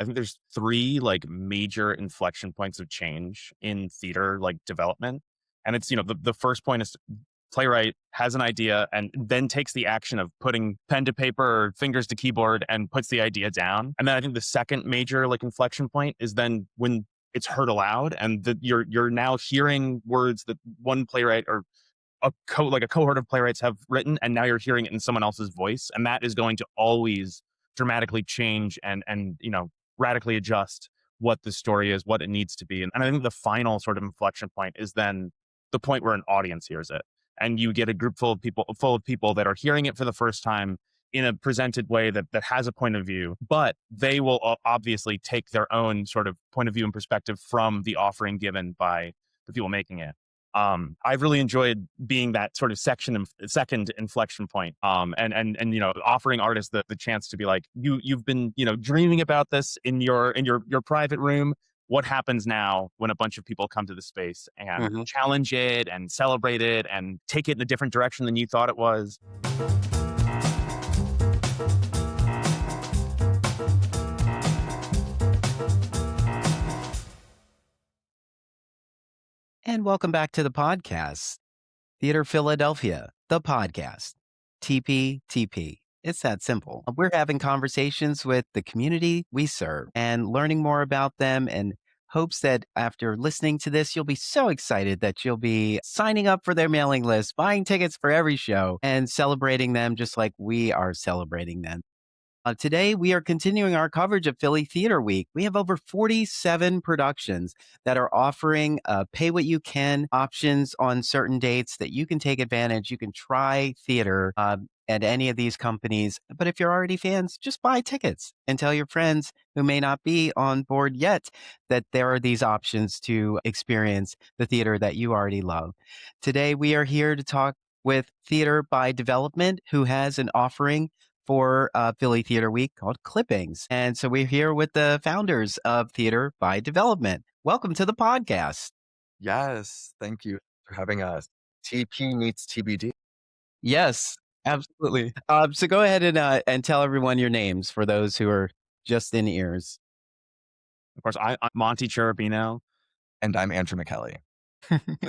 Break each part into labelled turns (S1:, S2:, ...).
S1: I think there's three like major inflection points of change in theater like development. And it's, the first point is playwright has an idea and then takes the action of putting pen to paper or fingers to keyboard and puts the idea down. And then I think the second major like inflection point is then when it's heard aloud and you're now hearing words that one playwright or like a cohort of playwrights have written, and now you're hearing it in someone else's voice, and that is going to always dramatically change and radically adjust what the story is, what it needs to be. And I think the final sort of inflection point is then the point where an audience hears it, and you get a group full of people that are hearing it for the first time in a presented way that has a point of view, but they will obviously take their own sort of point of view and perspective from the offering given by the people making it. I've really enjoyed being that sort of second inflection point. And offering artists the chance to be like, you've been, dreaming about this in your private room. What happens now when a bunch of people come to the space and challenge it and celebrate it and take it in a different direction than you thought it was?
S2: And welcome back to the podcast, Theater Philadelphia, the podcast, TP. It's that simple. We're having conversations with the community we serve and learning more about them, and hopes that after listening to this, you'll be so excited that you'll be signing up for their mailing list, buying tickets for every show, and celebrating them just like we are celebrating them. Today, we are continuing our coverage of Philly Theater Week. We have over 47 productions that are offering pay what you can options on certain dates that you can take advantage. You can try theater at any of these companies. But if you're already fans, just buy tickets and tell your friends who may not be on board yet that there are these options to experience the theater that you already love. Today, we are here to talk with Theater by Development, who has an offering for Philly Theater Week called Clippings. And so we're here with the founders of Theater by Development. Welcome to the podcast.
S3: Yes, thank you for having us. TP meets TBD.
S2: Yes, absolutely. So go ahead and tell everyone your names for those who are just in ears.
S1: Of course, I'm Monti Cerebino.
S3: And I'm Andrew Miqueli.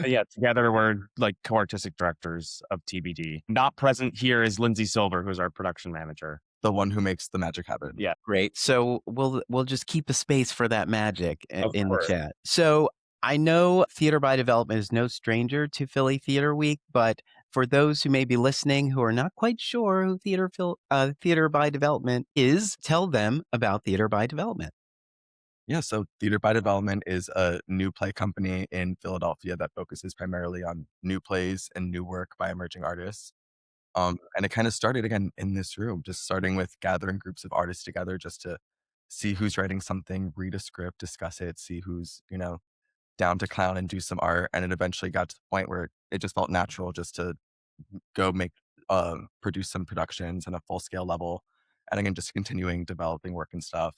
S1: Yeah, together we're like co-artistic directors of TBD. Not present here is Lindsay Silver, who's our production manager.
S3: The one who makes the magic happen.
S1: Yeah.
S2: Great. So we'll just keep a space for that magic in
S1: course.
S2: the chat. So I know Theater by Development is no stranger to Philly Theater Week, but for those who may be listening who are not quite sure who Theater by Development is, tell them about Theater by Development.
S3: Yeah, so Theater by Development is a new play company in Philadelphia that focuses primarily on new plays and new work by emerging artists. And it kind of started again in this room, just starting with gathering groups of artists together just to see who's writing something, read a script, discuss it, see who's, down to clown and do some art. And it eventually got to the point where it just felt natural just to go produce some productions on a full scale level. And again, just continuing developing work and stuff.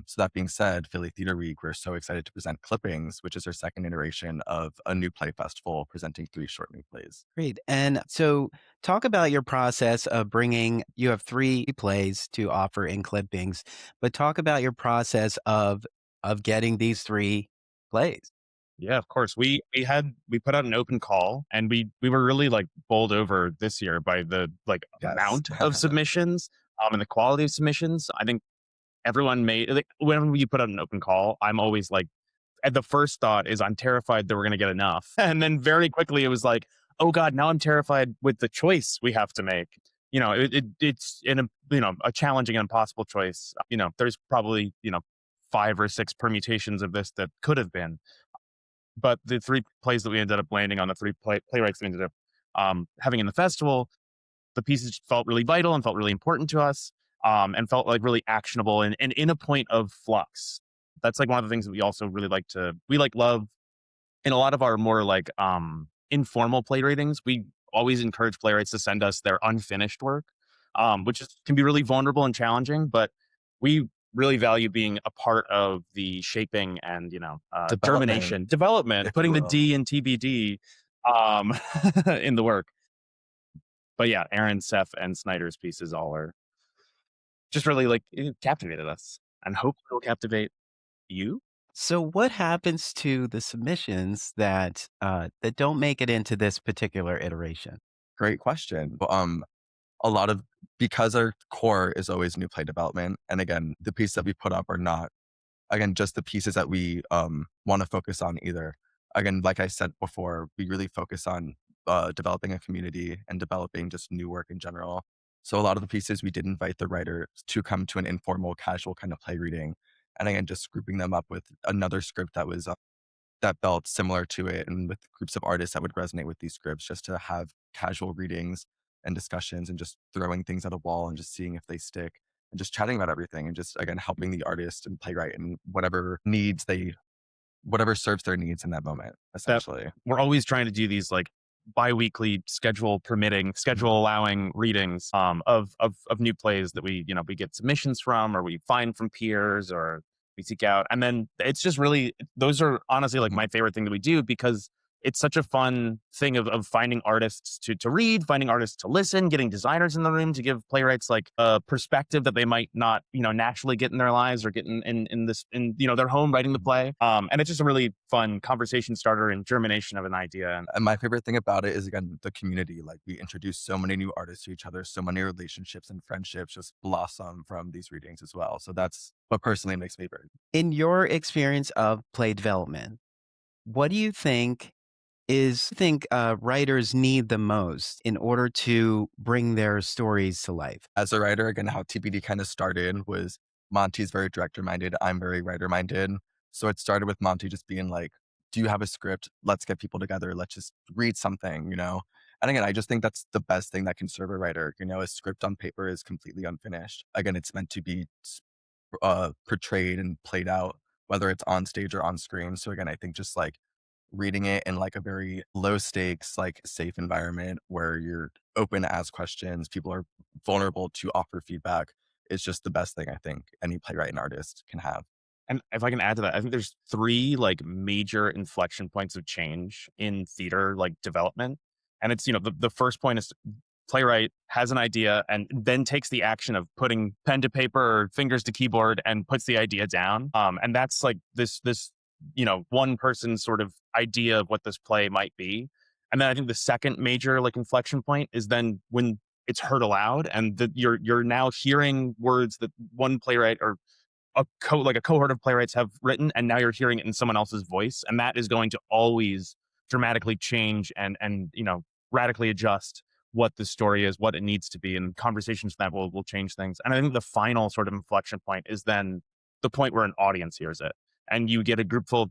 S3: So that being said, Philly Theater Week, we're so excited to present Clippings, which is our second iteration of a new play festival presenting 3 short new plays.
S2: Great. And so talk about your process of you have 3 plays to offer in Clippings, but talk about your process of getting these 3 plays.
S1: Yeah, of course. We put out an open call, and we were really like bowled over this year by the amount of submissions and the quality of submissions. I think everyone whenever you put out an open call, I'm always like, at the first thought is I'm terrified that we're going to get enough. And then very quickly it was like, oh God, now I'm terrified with the choice we have to make. It's in a challenging and impossible choice. There's probably, 5 or 6 permutations of this that could have been. But the 3 plays that we ended up landing on, the 3 playwrights we ended up having in the festival, the pieces felt really vital and felt really important to us, and felt like really actionable and in a point of flux. That's like one of the things that we also really love in a lot of our more like informal play ratings. We always encourage playwrights to send us their unfinished work, which can be really vulnerable and challenging, but we really value being a part of the shaping and development, putting the D in TBD in the work. But yeah, Erin, Seph, and Snyder's pieces all are just really it captivated us. and hopefully it'll captivate you.
S2: So what happens to the submissions that don't make it into this particular iteration?
S3: Great question. A lot of because our core is always new play development, and again, the pieces that we put up are not again just the pieces that we want to focus on either. Again, like I said before, we really focus on developing a community and developing just new work in general. So a lot of the pieces we did invite the writer to come to an informal, casual kind of play reading, and again, just grouping them up with another script that was that felt similar to it and with groups of artists that would resonate with these scripts just to have casual readings and discussions and just throwing things at a wall and just seeing if they stick and just chatting about everything and just again helping the artist and playwright and whatever serves their needs in that moment
S1: That
S3: essentially.
S1: we're always trying to do these like bi-weekly schedule permitting, schedule allowing readings of new plays that we get submissions from or we find from peers or we seek out. And then it's just really those are honestly like
S3: Mhm.
S1: my favorite thing that we do because it's such a fun thing of finding artists to read, finding artists to listen, getting designers in the room to give playwrights like a perspective that they might not, naturally get in their lives or get in their home writing the play. And it's just a really fun conversation starter and germination of an idea.
S3: And my favorite thing about it is again the community. Like we introduce so many new artists to each other, so many relationships and friendships just blossom from these readings as well. So that's what personally makes me very
S2: In your experience of play development, what do you think writers need the most in order to bring their stories to life?
S3: as a writer, again, how TBD kind of started was Monty's very director minded. I'm very writer minded. So it started with Monty just being like, do you have a script? Let's get people together. Let's just read something. And again, I just think that's the best thing that can serve a writer. A script on paper is completely unfinished. Again, it's meant to be portrayed and played out, whether it's on stage or on screen. So again, I think just like reading it in like a very low stakes, like safe environment where you're open to ask questions, people are vulnerable to offer feedback is just the best thing I think any playwright and artist can have.
S1: And if I can add to that, I think there's three like major inflection points of change in theater like development. And it's, the first point is playwright has an idea and then takes the action of putting pen to paper or fingers to keyboard and puts the idea down. And that's like this one person sort of idea of what this play might be. And then I think the second major like inflection point is then when it's heard aloud and that you're now hearing words that one playwright or a cohort of playwrights have written, and now you're hearing it in someone else's voice, and that is going to always dramatically change and radically adjust what the story is, what it needs to be, and conversations that will change things. And I think the final sort of inflection point is then the point where an audience hears it, and you get a group full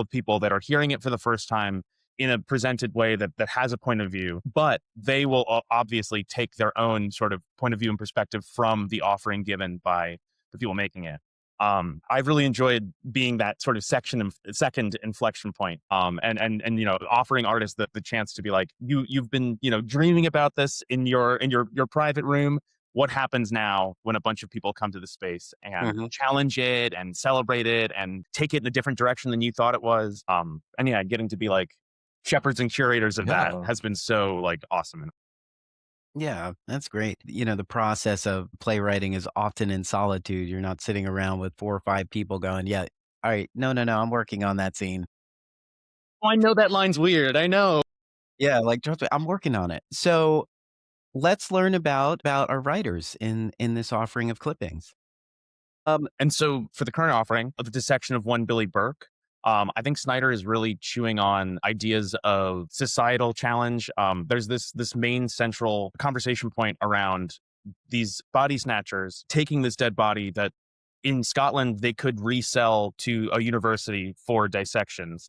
S1: of people that are hearing it for the first time in a presented way that has a point of view, but they will obviously take their own sort of point of view and perspective from the offering given by the people making it. I've really enjoyed being that sort of second inflection point. And offering artists the chance to be like, you've been, dreaming about this in your private room. What happens now when a bunch of people come to the space and
S2: Mhm.
S1: challenge it and celebrate it and take it in a different direction than you thought it was? And yeah, getting to be like shepherds and curators of that
S3: Yeah.
S1: has been so like awesome.
S2: Yeah, that's great. The process of playwriting is often in solitude. You're not sitting around with 4 or 5 people going, "Yeah, all right, no, no, no, I'm working on that scene."
S1: Oh, I know that line's weird. I know.
S2: Yeah, like, trust me, I'm working on it. So, let's learn about our writers in this offering of clippings.
S1: And so for the current offering of the dissection of one Billy Burke, I think Snyder is really chewing on ideas of societal challenge. There's this main central conversation point around these body snatchers taking this dead body that in Scotland they could resell to a university for dissections.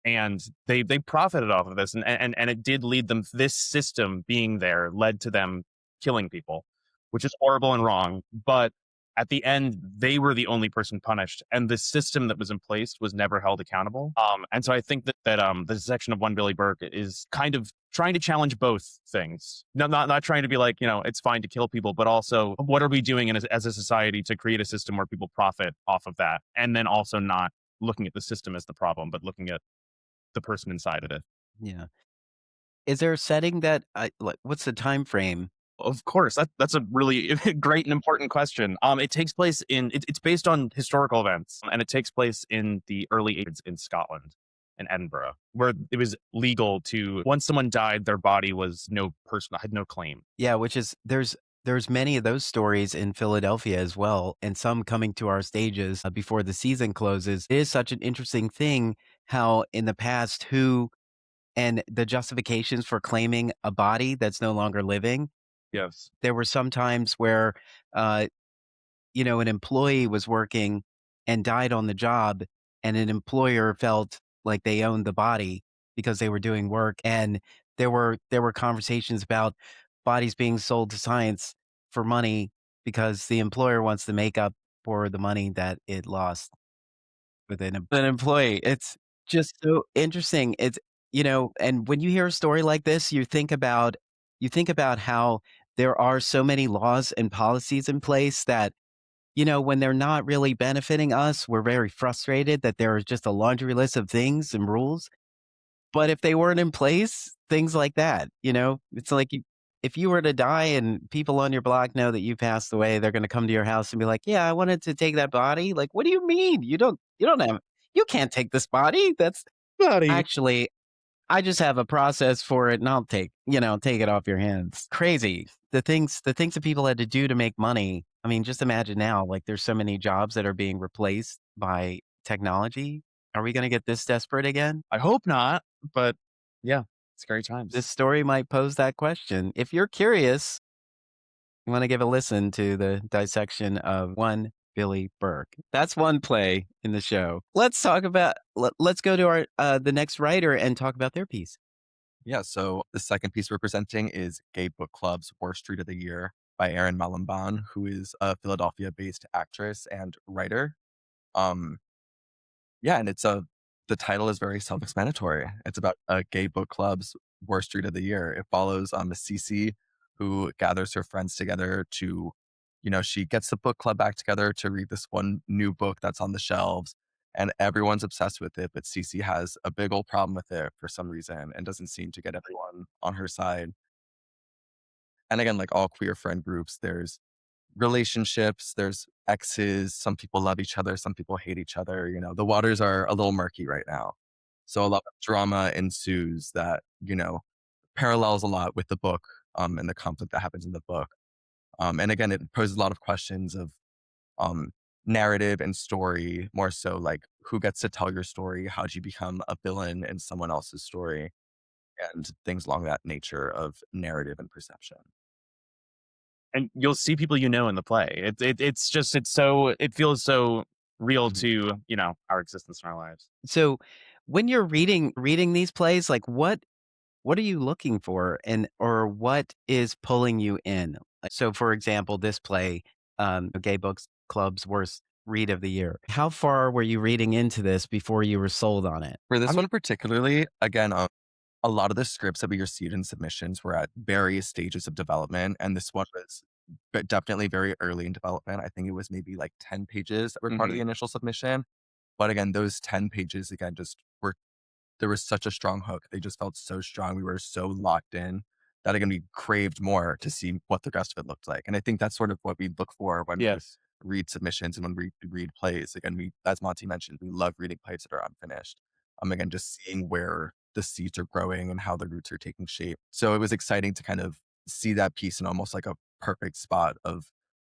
S1: And they profited off of this, and it did lead them. This system being there led to them killing people, which is horrible and wrong. But at the end, they were the only person punished, and the system that was in place was never held accountable. And so I think that the section of One Billy Burke is kind of trying to challenge both things. No, not trying to be like it's fine to kill people, but also what are we doing as a society to create a system where people profit off of that, and then also not looking at the system as the problem, but looking at the person inside of it.
S2: Yeah. Is there a setting that I like, what's the time frame
S1: Of course, that's a really great and important question. It takes place it's based on historical events, and it takes place in the early 80s in Scotland, in Edinburgh, where it was legal to once someone died, their body was no person had no claim.
S2: Yeah, which is there's many of those stories in Philadelphia as well, and some coming to our stages before the season closes. It is such an interesting thing how in the past who and the justifications for claiming a body that's no longer living.
S1: Yes.
S2: There were some times where, uh, an employee was working and died on the job, and an employer felt like they owned the body because they were doing work, and there were conversations about bodies being sold to science for money because the employer wants to make up for the money that it lost with an employee. It's just so interesting. And when you hear a story like this, you think about how there are so many laws and policies in place that, when they're not really benefiting us, we're very frustrated that there is just a laundry list of things and rules. But if they weren't in place, things like that, it's like if you were to die and people on your block know that you passed away, they're going to come to your house and be like, "Yeah, I wanted to take that body." Like, what do you mean? You can't take this body. That's
S1: Buddy.
S2: actually, I just have a process for it and I'll take it off your hands. Crazy. The things that people had to do to make money. I mean, just imagine now, like there's so many jobs that are being replaced by technology. Are we going to get this desperate again?
S1: I hope not, but yeah, scary times.
S2: This story might pose that question. If you're curious, you want to give a listen to the dissection of one Billy Burke. That's one play in the show. Let's go to our the next writer and talk about their piece.
S3: Yeah, so the second piece we're presenting is Gay Book Club's Worst Read of the Year by Erin Malimban, who is a Philadelphia-based actress and writer. Um, yeah, and the title is very self-explanatory. It's about a gay book club's worst read of the year. It follows Cece, who gathers her friends together to, she gets the book club back together to read this one new book that's on the shelves, and everyone's obsessed with it. But Cece has a big old problem with it for some reason and doesn't seem to get everyone on her side. And again, like all queer friend groups, there's relationships, there's exes, some people love each other, some people hate each other, the waters are a little murky right now. So a lot of drama ensues that, parallels a lot with the book, and the conflict that happens in the book. And again, it poses a lot of questions of um, narrative and story, more so like who gets to tell your story, how do you become a villain in someone else's story, and things along that nature of narrative and perception.
S1: And you'll see people in the play. It feels so real
S3: Mhm.
S1: to, our existence in our lives.
S2: So, when you're reading these plays, like what are you looking for and or what is pulling you in? Like, so for example, this play, Gay Books Club's Worst Read of the Year. How far were you reading into this before you were sold on it?
S3: For
S1: I
S3: this
S1: mean,
S3: one particularly, again, a lot of the scripts that we received in submissions were at various stages of development, and this one was definitely very early in development. I think it was maybe like 10 pages that were part of the
S1: mhm.
S3: initial submission. But again, those 10 pages again just were there was such a strong hook. They just felt so strong. We were so locked in that again we craved more to see what the rest of it looked like. And I think that's sort of what we look for when we
S1: Yes.
S3: read submissions and when we read plays. Again, we, as Monty mentioned, we love reading plays that are unfinished. Again, just seeing where the seeds are growing and how the roots are taking shape. So it was exciting to kind of see that piece in almost like a perfect spot of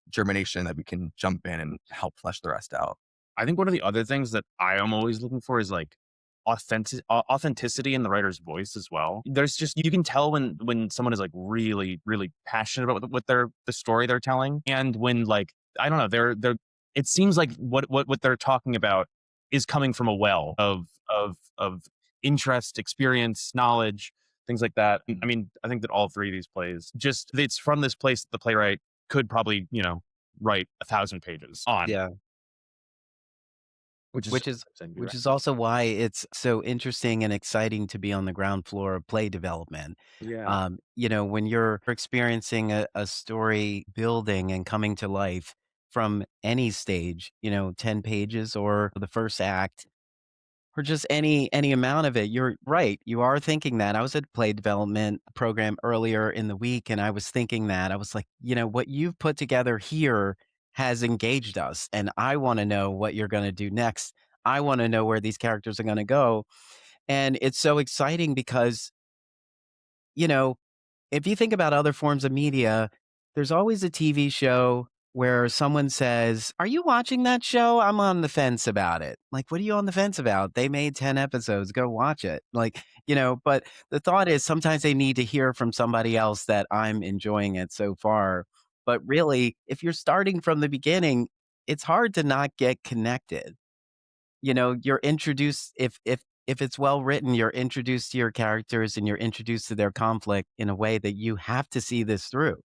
S3: germination that we can jump in and help flesh the rest out.
S1: I think one of the other things that I am always looking for is like authenticity in the writer's voice as well. There's just you can tell when someone is like really really passionate about the story they're telling, and when like I don't know they're it seems like what they're talking about is coming from a well of interest, experience, knowledge, things like that. I mean, I think that all three of these plays just it's from this place that the playwright could probably write 1,000 pages on,
S2: Yeah.
S1: which is
S2: Which
S1: just
S2: is
S1: exciting to be
S2: which
S1: right.
S2: is also why it's so interesting and exciting to be on the ground floor of play development.
S1: Yeah.
S2: When you're experiencing a story building and coming to life from any stage, 10 pages or the first act, or just any amount of it. You're right. You are thinking that. I was at a play development program earlier in the week, and I was thinking that. I was like, what you've put together here has engaged us, and I want to know what you're going to do next. I want to know where these characters are going to go. And it's so exciting because, you know, if you think about other forms of media, there's always a TV show where someone says, "Are you watching that show? I'm on the fence about it." Like, "What are you on the fence about? They made 10 episodes. Go watch it." Like, but the thought is sometimes they need to hear from somebody else that I'm enjoying it so far. But really, if you're starting from the beginning, it's hard to not get connected. You're introduced if it's well written, you're introduced to your characters and you're introduced to their conflict in a way that you have to see this through.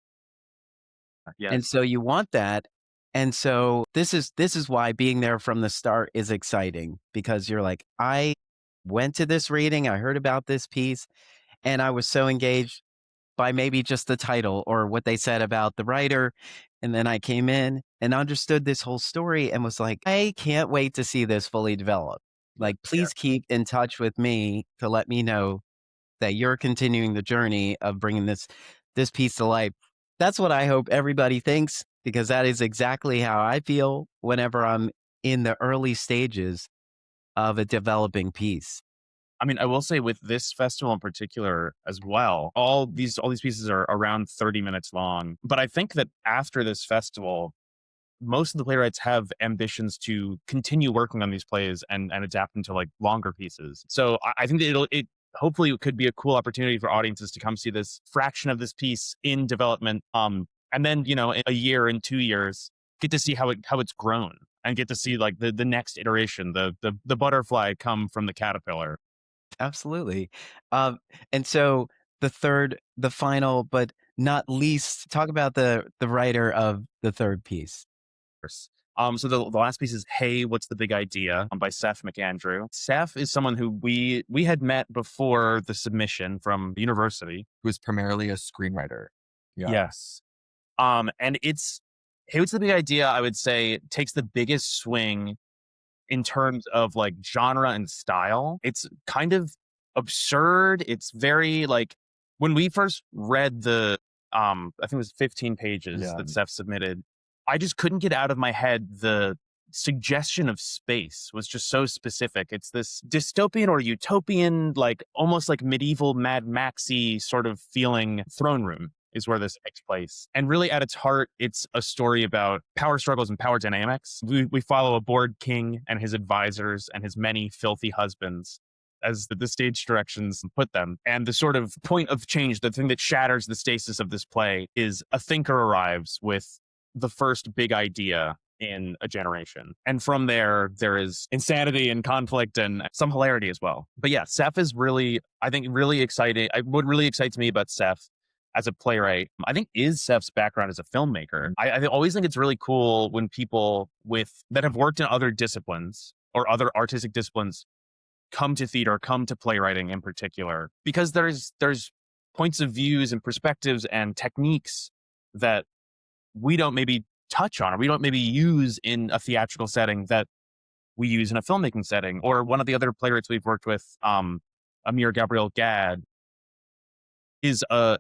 S2: And
S1: Yes.
S2: so you want that. And so this is why being there from the start is exciting, because you're like, I went to this reading, I heard about this piece, and I was so engaged by maybe just the title or what they said about the writer. And then I came in and understood this whole story and was like, I can't wait to see this fully developed. Like,
S1: Yeah.
S2: please keep in touch with me to let me know that you're continuing the journey of bringing this piece to life. That's what I hope everybody thinks, because that is exactly how I feel whenever I'm in the early stages of a developing piece.
S1: I mean, I will say with this festival in particular as well, all these pieces are around 30 minutes long. But I think that after this festival, most of the playwrights have ambitions to continue working on these plays and adapt into like longer pieces. So I think that it hopefully it could be a cool opportunity for audiences to come see this fraction of this piece in development. And then, in a year and 2 years, get to see how it's grown and get to see like the next iteration, the butterfly come from the caterpillar.
S2: Absolutely. Um, and so the final, but not least, talk about the writer of the third piece.
S1: Course. So the last piece is "Hey, What's the Big Idea?" By Seph McAndrew. Seph is someone who we had met before the submission from the university.
S3: Who is primarily a screenwriter. Yeah.
S1: Yes. And it's "Hey, What's the Big Idea?" I would say takes the biggest swing in terms of like genre and style. It's kind of absurd. It's very like when we first read I think it was 15 pages
S3: Yeah.
S1: that Seph submitted, I just couldn't get out of my head the suggestion of space was just so specific. It's this dystopian or utopian, like almost like medieval Mad Maxy sort of feeling throne room is where this takes place. And really at its heart, it's a story about power struggles and power dynamics. We follow a bored king and his advisors and his many filthy husbands as the stage directions put them. And the sort of point of change, the thing that shatters the stasis of this play is a thinker arrives with the first big idea in a generation. And from there is insanity and conflict and some hilarity as well. But yeah, Seph is really, I think, really exciting. What really excites me about Seph as a playwright, I think, is Seph's background as a filmmaker. I always think it's really cool when people that have worked in other disciplines or other artistic disciplines come to theater, come to playwriting in particular, because there's points of views and perspectives and techniques that we don't maybe touch on or we don't maybe use in a theatrical setting that we use in a filmmaking setting. Or one of the other playwrights we've worked with, Amir Gabriel Gad, is a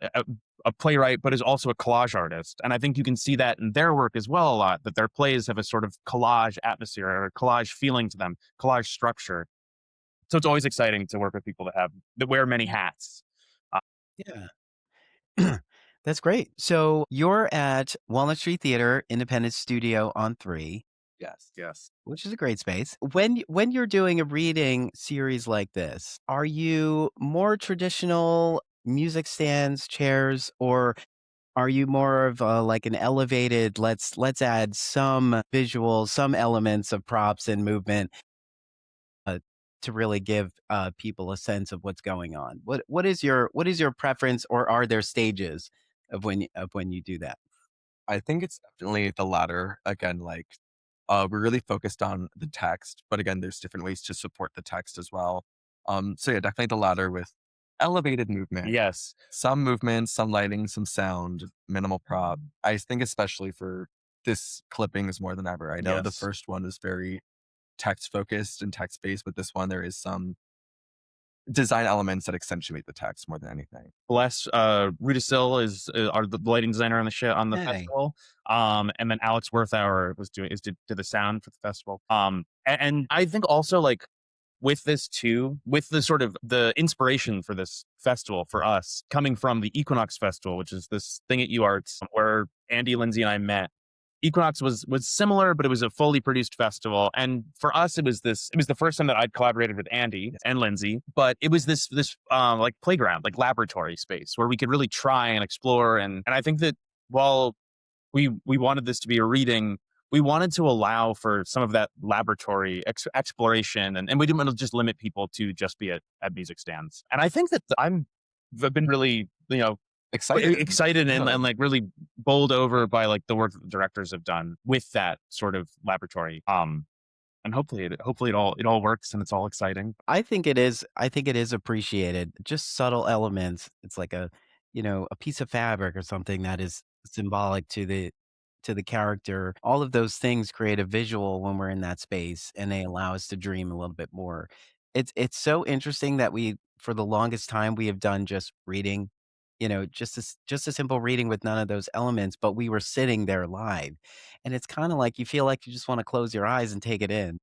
S1: playwright, but is also a collage artist. And I think you can see that in their work as well a lot, that their plays have a sort of collage atmosphere or collage feeling to them, collage structure. So it's always exciting to work with people that wear many hats.
S2: Yeah. That's great. So you're at Walnut Street Theater Independent Studio on 3,
S3: Yes.
S2: which is a great space. When you're doing a reading series like this, are you more traditional music stands, chairs, or are you more of like an elevated, let's add some visuals, some elements of props and movement uh, to really give people a sense of what's going on? What is your preference, or are there stages of when you do that?
S3: I think it's definitely the latter. Again, like we're really focused on the text, but again, there's different ways to support the text as well. So yeah, definitely the latter with elevated movement.
S1: Yes.
S3: Some movement, some lighting, some sound, minimal prop. I think especially for this clippings more than ever. I know the
S1: Yes.
S3: first one is very text focused and text based. But this one, there is some design elements that accentuate the text more than anything.
S1: Bless Rudisil is are the lighting designer on the show on the
S2: Hey.
S1: festival. And then Alex Werthauer did the sound for the festival. And I think also like with this too, with the sort of the inspiration for this festival for us coming from the Equinox Festival, which is this thing at UArts where Andy, Lindsay, and I met. Equinox was similar, but it was a fully produced festival. And for us, it was the first time that I'd collaborated with Andy and Lindsay, but it was this like playground, like laboratory space where we could really try and explore. And I think that while we wanted this to be a reading, we wanted to allow for some of that laboratory exploration, and we didn't want to just limit people to just be at music stands. And I think that I've been really, excited and like really bowled over by like the work that the directors have done with that sort of laboratory. And hopefully it all works and it's all exciting.
S2: I think it is appreciated. Just subtle elements. It's like a piece of fabric or something that is symbolic to the character. All of those things create a visual when we're in that space, and they allow us to dream a little bit more. It's so interesting that we, for the longest time, we have done just reading, just a simple reading with none of those elements, but we were sitting there live. And it's kind of like you feel like you just want to close your eyes and take it in.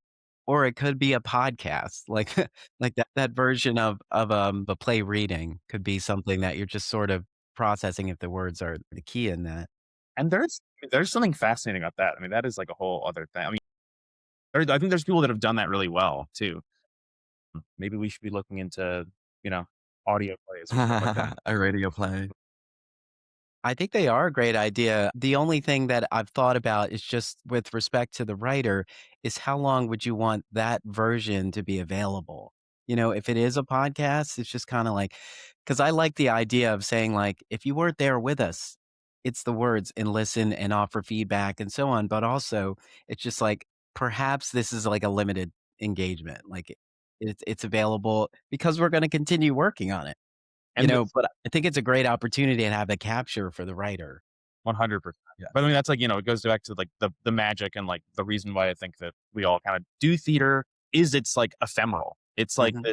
S2: Or it could be a podcast, like like that version of a play reading could be something that you're just sort of processing if the words are the key in that.
S1: And there's something fascinating about that. I mean, that is like a whole other thing. I mean, I think there's people that have done that really well too. Maybe we should be looking into, you know, audio plays or stuff like that.
S3: A radio play.
S2: I think they are a great idea. The only thing that I've thought about is just with respect to the writer is how long would you want that version to be available? If it is a podcast, it's just kind of like, because I like the idea of saying, like, if you weren't there with us, it's the words and listen and offer feedback and so on. But also, it's just like, perhaps this is like a limited engagement. Like, it's available because we're going to continue working on it.
S1: And the
S2: But I think it's a great opportunity to have a capture for the writer.
S1: 100%.
S3: Yeah.
S1: But I mean, that's like, it goes back to like the magic and like the reason why I think that we all kind of do theater is it's like ephemeral. It's like
S2: Mhm.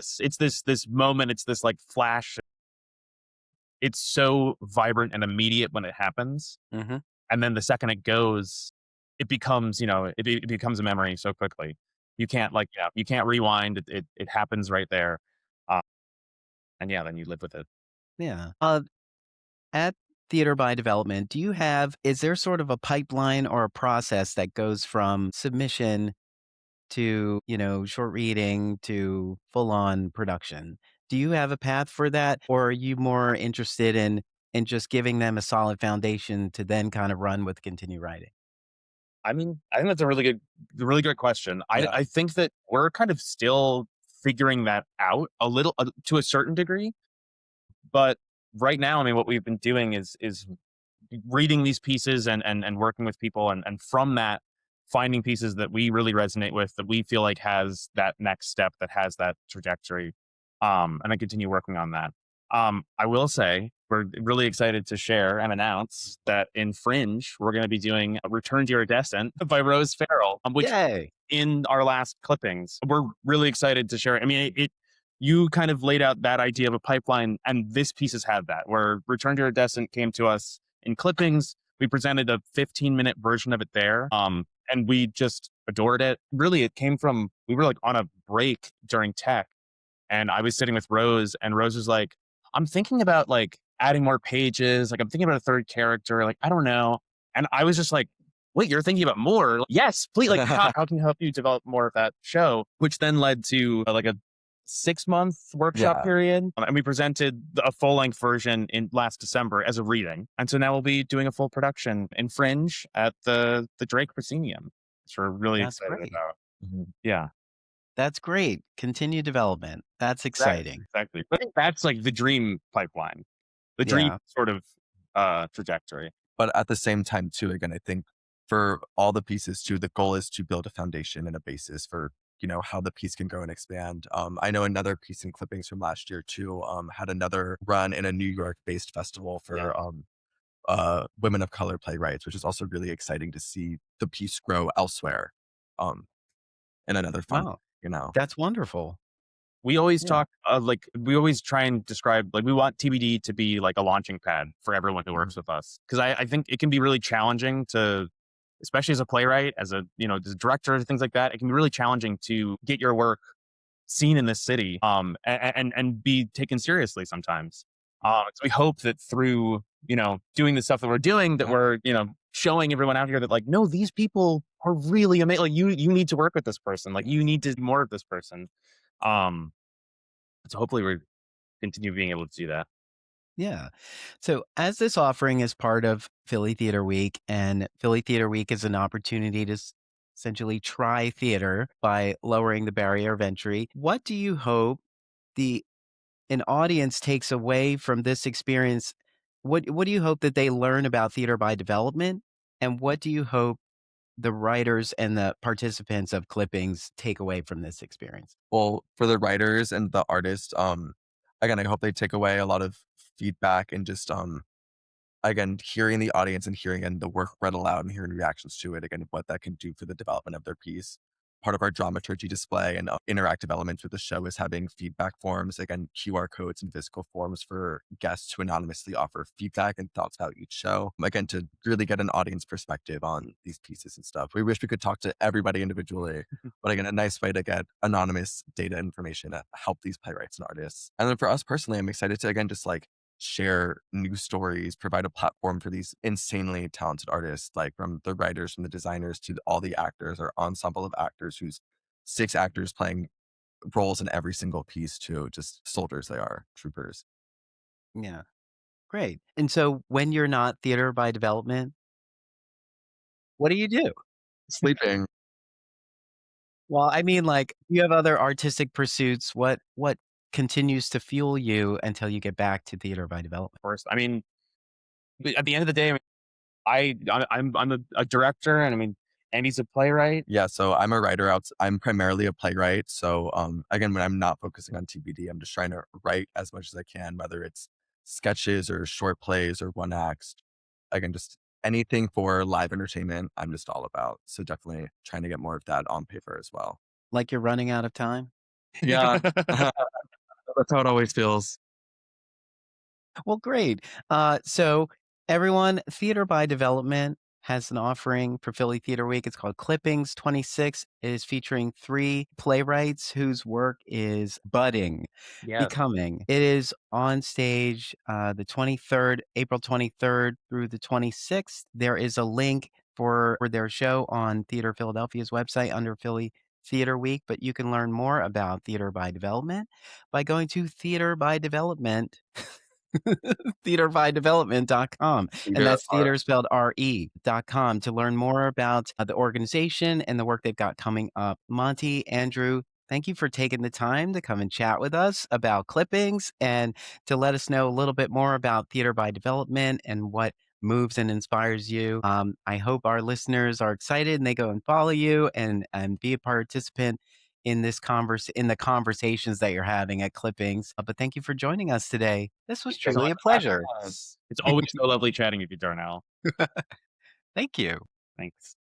S1: this moment, it's this like flash. It's so vibrant and immediate when it happens.
S2: Mhm.
S1: And then the second it goes, it becomes, it becomes a memory so quickly. You can't like, you can't rewind. It happens right there. Uh, and yeah, then you live with it.
S2: Yeah. At Theater by Development, is there sort of a pipeline or a process that goes from submission to, short reading to full on production? Do you have a path for that? Or are you more interested in just giving them a solid foundation to then kind of run with continue writing?
S1: I mean, I think that's a really good question.
S3: Yeah.
S1: I think that we're kind of still figuring that out a little to a certain degree. But right now, I mean, what we've been doing is reading these pieces and working with people, and from that, finding pieces that we really resonate with, that we feel like has that next step, that has that trajectory. And I continue working on that. I will say we're really excited to share and announce that in Fringe, we're going to be doing Return to Your Descent by Rose Farrell, which
S2: Yay.
S1: in our last clippings, we're really excited to share. I mean, you kind of laid out that idea of a pipeline, and this piece has had that, where Return to Your Descent came to us in clippings. We presented a 15-minute version of it there. And we just adored it. Really, it came from, we were like on a break during tech, and I was sitting with Rose, and Rose was like, I'm thinking about like adding more pages. Like I'm thinking about a third character. Like, I don't know. And I was just like, wait, you're thinking about more? Like, yes, please. Like, how can I help you develop more of that show? Which then led to like a 6-month workshop
S3: Yeah.
S1: period. And we presented a full length version in last December as a reading. And so now we'll be doing a full production in Fringe at the Drake Proscenium, which we're really
S2: That's
S1: excited
S2: great.
S1: about.
S3: Mhm.
S1: Yeah.
S2: That's great. Continue development. That's exciting.
S1: Exactly. I think that's like the dream pipeline, the dream
S2: Yeah.
S1: sort of trajectory.
S3: But at the same time, too, again, I think for all the pieces, too, the goal is to build a foundation and a basis for, how the piece can grow and expand. I know another piece in clippings from last year, too, had another run in a New York-based festival for women of color playwrights, which is also really exciting to see the piece grow elsewhere. Um, in another fun,
S2: Wow,
S3: you know.
S2: that's wonderful.
S1: We always
S2: Yeah.
S1: talk, we always try and describe, like, we want TBD to be like a launching pad for everyone who works with us. Cause I think it can be really challenging to, especially as a playwright, as a, as a director, things like that. It can be really challenging to get your work seen in this city, and be taken seriously sometimes. So we hope that through, doing the stuff that we're doing, that we're, showing everyone out here that, like, no, these people are really amazing. Like, you need to work with this person. Like, you need to do more of this person. Um, so hopefully we continue being able to do that.
S2: Yeah. So, as this offering is part of Philly Theater Week, and Philly Theater Week is an opportunity to essentially try theater by lowering the barrier of entry, what do you hope the an audience takes away from this experience? What do you hope that they learn about theater by development? And what do you hope the writers and the participants of Clippings take away from this experience?
S3: Well, for the writers and the artists, again, I hope they take away a lot of feedback and just again, hearing the audience and hearing and the work read aloud and hearing reactions to it, again, what that can do for the development of their piece. Part of our dramaturgy display and interactive elements with the show is having feedback forms, again, QR codes and physical forms for guests to anonymously offer feedback and thoughts about each show. Again, to really get an audience perspective on these pieces and stuff. We wish we could talk to everybody individually, but again, a nice way to get anonymous data information to help these playwrights and artists. And then for us personally, I'm excited to, again, just like share new stories, provide a platform for these insanely talented artists, like from the writers, from the designers to all the actors, or ensemble of actors who's 6 actors playing roles in every single piece too. Just soldiers they are, troopers.
S2: Yeah. Great. And so when you're not theater by development, what do you do?
S3: Sleeping.
S2: Well, I mean, like, you have other artistic pursuits. What continues to fuel you until you get back to theater by development?
S1: First, I mean, at the end of the day, I mean, I'm a director, and I mean, Andy's a playwright.
S3: Yeah, so I'm a writer out. I'm primarily a playwright. So again, when I'm not focusing on TBD, I'm just trying to write as much as I can, whether it's sketches or short plays or one acts. Again, just anything for live entertainment, I'm just all about. So definitely trying to get more of that on paper as well.
S2: Like you're running out of time?
S3: Yeah, that's how it always feels.
S2: Well, great. So everyone, Theater by Development has an offering for Philly Theater Week. It's called Clippings 26. It is featuring 3 playwrights whose work is budding,
S1: Yeah.
S2: becoming. It is on stage the 23rd, April 23rd through the 26th. There is a link for their show on Theater Philadelphia's website under Philly Theater Week, but you can learn more about Theater by Development by going to Theater by Development theaterbydevelopment.com. And
S3: Either
S2: that's theater spelled RE.com to learn more about the organization and the work they've got coming up. Monti, Andrew, thank you for taking the time to come and chat with us about clippings and to let us know a little bit more about Theater by Development and what moves and inspires you. I hope our listeners are excited and they go and follow you and be a participant in in the conversations that you're having at Clippings. But thank you for joining us today. This was
S1: Thank you so
S2: truly
S1: much
S2: a
S1: for having
S2: pleasure.
S1: us. It's always so lovely chatting with you, Darnell.
S2: Thank you.
S1: Thanks.